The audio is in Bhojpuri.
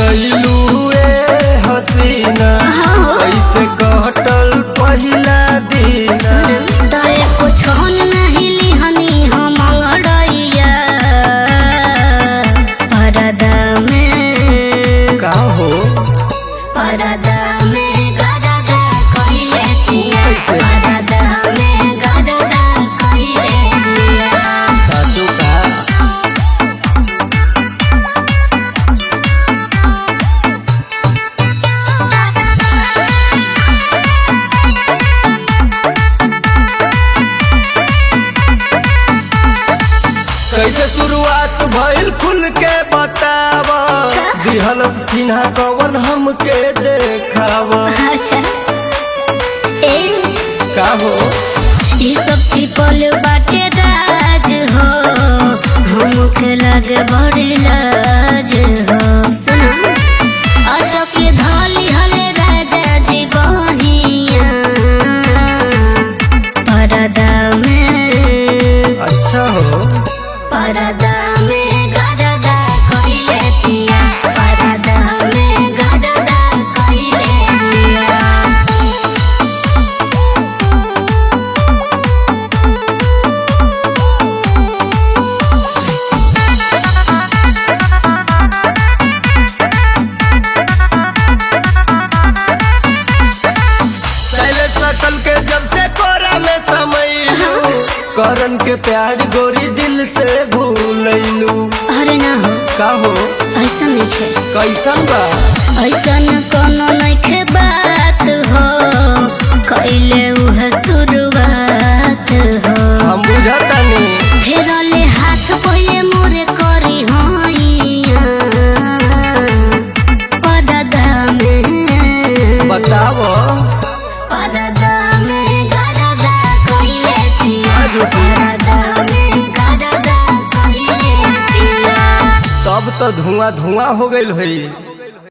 बतैलू ए हसीना कैसे कटल पहिला दिन। तोरे कुछोन नहीं लिहनी हम अंगड़ैया परदा में का हो परदा में गददा कइले तिया परदा में गददा कइले तिया। साचो का कैसे शुरुआत भइल खुल के बतावा, दिहल चिन्हा कवन हमके देखावा। अच्छा ए का हो ई सब छिपल बाटे राज हो हमके लगे बड़ी लाज हो। सुना अच्छा के धाली हले राजा जी बहिया परदा में अच्छा हो परदा में गददा कइले तिया परदा में गददा कइले तिया। सकल के जब से कोरा में समैलू, करन के प्यार गोरी दिल से भूलैलू। अरे ना हो का हो ऐसा नहीं है कैसन बा ऐसन कोनो नइखे बात हो कइले उह शुरुआत हो। हम बुझतानी फेरले हाथ पहिले मोरे करी होइया परदा में बताओ परदा में गददा कइले तिया परदा में गददा कइले तिया। तब तो धुआं धुआं हो गइल होई।